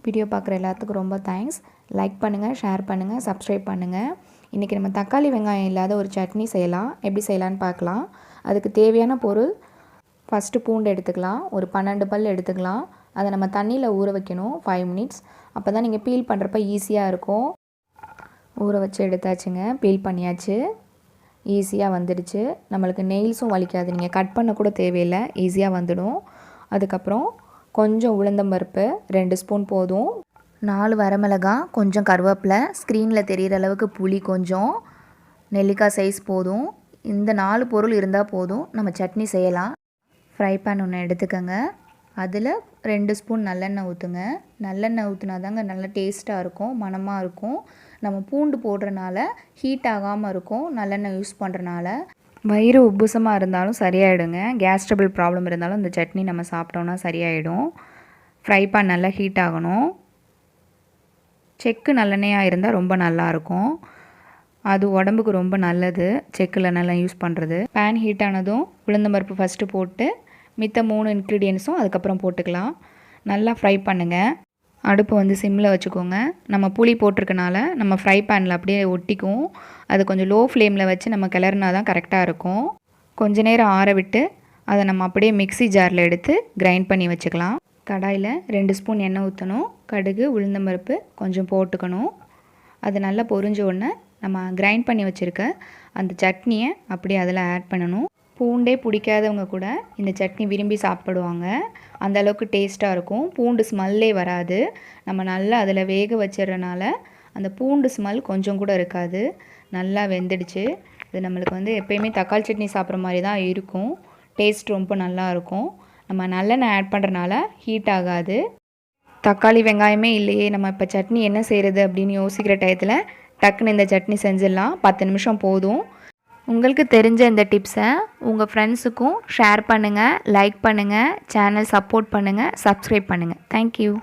Video பார்க்குற எல்லாத்துக்கும் ரொம்ப தேங்க்ஸ். லைக் பண்ணுங்கள், ஷேர் பண்ணுங்கள், சப்ஸ்கிரைப் பண்ணுங்கள். இன்றைக்கி நம்ம தக்காளி வெங்காயம் இல்லாத ஒரு சட்னி செய்யலாம். எப்படி செய்யலான்னு பார்க்கலாம். அதுக்கு தேவையான பொருள், ஃபஸ்ட்டு பூண்டு எடுத்துக்கலாம். ஒரு 12 பல் எடுத்துக்கலாம். அதை நம்ம தண்ணியில் ஊற வைக்கணும் 5 மினிட்ஸ். அப்போ தான் நீங்கள் பீல் பண்ணுறப்ப ஈஸியாக இருக்கும். ஊற வச்சு எடுத்தாச்சுங்க, பீல் பண்ணியாச்சு. ஈஸியாக வந்துடுச்சு. நம்மளுக்கு நெயில்ஸும் வலிக்காது, நீங்கள் கட் பண்ண கூட தேவையில்லை, ஈஸியாக வந்துடும். அதுக்கப்புறம் கொஞ்சம் உளுந்தம்பருப்பு 2 ஸ்பூன் போதும். 4 வரமிளகாய், கொஞ்சம் கருவேப்பிலை, ஸ்க்ரீனில் தெரிகிற அளவுக்கு புளி கொஞ்சம், நெல்லிக்காய் சைஸ் போதும். இந்த 4 பொருள் இருந்தால் போதும், நம்ம சட்னி செய்யலாம். ஃப்ரை பேன் ஒன்று எடுத்துக்கோங்க. அதில் 2 ஸ்பூன் நல்லெண்ணெய் ஊற்றுங்க. நல்லெண்ணெய் ஊற்றினா தாங்க நல்லா டேஸ்ட்டாக இருக்கும், மணமாக இருக்கும். நம்ம பூண்டு போடுறனால ஹீட் ஆகாமல் இருக்கும், நல்லெண்ணெய் யூஸ் பண்ணுறனால. வயிறு உப்புசமாக இருந்தாலும் சரியாயிடுங்க. கேஸ் ட்ரபிள் ப்ராப்ளம் இருந்தாலும் இந்த சட்னி நம்ம சாப்பிட்டோன்னா சரியாயிடும். ஃப்ரை பேன் நல்லா ஹீட் ஆகணும். செக்கு நல்லெண்ணெயாக இருந்தால் ரொம்ப நல்லாயிருக்கும். அது உடம்புக்கு ரொம்ப நல்லது, செக்கில் நல்லா யூஸ் பண்ணுறது. பேன் ஹீட் ஆனதும் உளுந்தம்பருப்பு ஃபஸ்ட்டு போட்டு மித்த 3 இன்க்ரீடியன்ஸும் அதுக்கப்புறம் போட்டுக்கலாம். நல்லா ஃப்ரை பண்ணுங்கள். அடுப்பு வந்து சிம்மில் வச்சுக்கோங்க. நம்ம புளி போட்டிருக்கனால நம்ம ஃப்ரை பேனில் அப்படியே ஒட்டிக்கும். அது கொஞ்சம் லோ ஃப்ளேமில் வச்சு நம்ம கிளறினா தான் கரெக்டாக இருக்கும். கொஞ்ச நேரம் ஆற விட்டு அதை நம்ம அப்படியே மிக்ஸி ஜாரில் எடுத்து கிரைண்ட் பண்ணி வச்சுக்கலாம். கடாயில் 2 ஸ்பூன் எண்ணெய் ஊற்றணும். கடுகு, உளுந்தம்பருப்பு கொஞ்சம் போட்டுக்கணும். அது நல்லா பொரிஞ்ச உடனே நம்ம கிரைண்ட் பண்ணி வச்சுருக்க அந்த சட்னியை அப்படியே அதில் ஆட் பண்ணணும். பூண்டே பிடிக்காதவங்க கூட இந்த சட்னி விரும்பி சாப்பிடுவாங்க. அந்த அளவுக்கு டேஸ்ட்டாக இருக்கும். பூண்டு ஸ்மெல்லே வராது. நம்ம நல்லா அதில் வேக வச்சிடறனால அந்த பூண்டு ஸ்மெல் கொஞ்சம் கூட இருக்காது. நல்லா வெந்துடுச்சு. இது நம்மளுக்கு வந்து எப்போயுமே தக்காளி சட்னி சாப்பிட்ற மாதிரி தான் இருக்கும். டேஸ்ட் ரொம்ப நல்லா இருக்கும். நம்ம நல்லெண்ணெய் ஆட் பண்ணுறனால ஹீட் ஆகாது. தக்காளி வெங்காயமே இல்லையே, நம்ம இப்போ சட்னி என்ன செய்கிறது அப்படின்னு யோசிக்கிற டயத்தில் டக்குன்னு இந்த சட்னி செஞ்சிடலாம். 10 நிமிஷம் போதும். உங்களுக்கு தெரிஞ்ச இந்த டிப்ஸை உங்கள் ஃப்ரெண்ட்ஸுக்கும் ஷேர் பண்ணுங்கள், லைக் பண்ணுங்கள், சேனல் சப்போர்ட் பண்ணுங்கள், சப்ஸ்கிரைப் பண்ணுங்கள். தேங்க்யூ.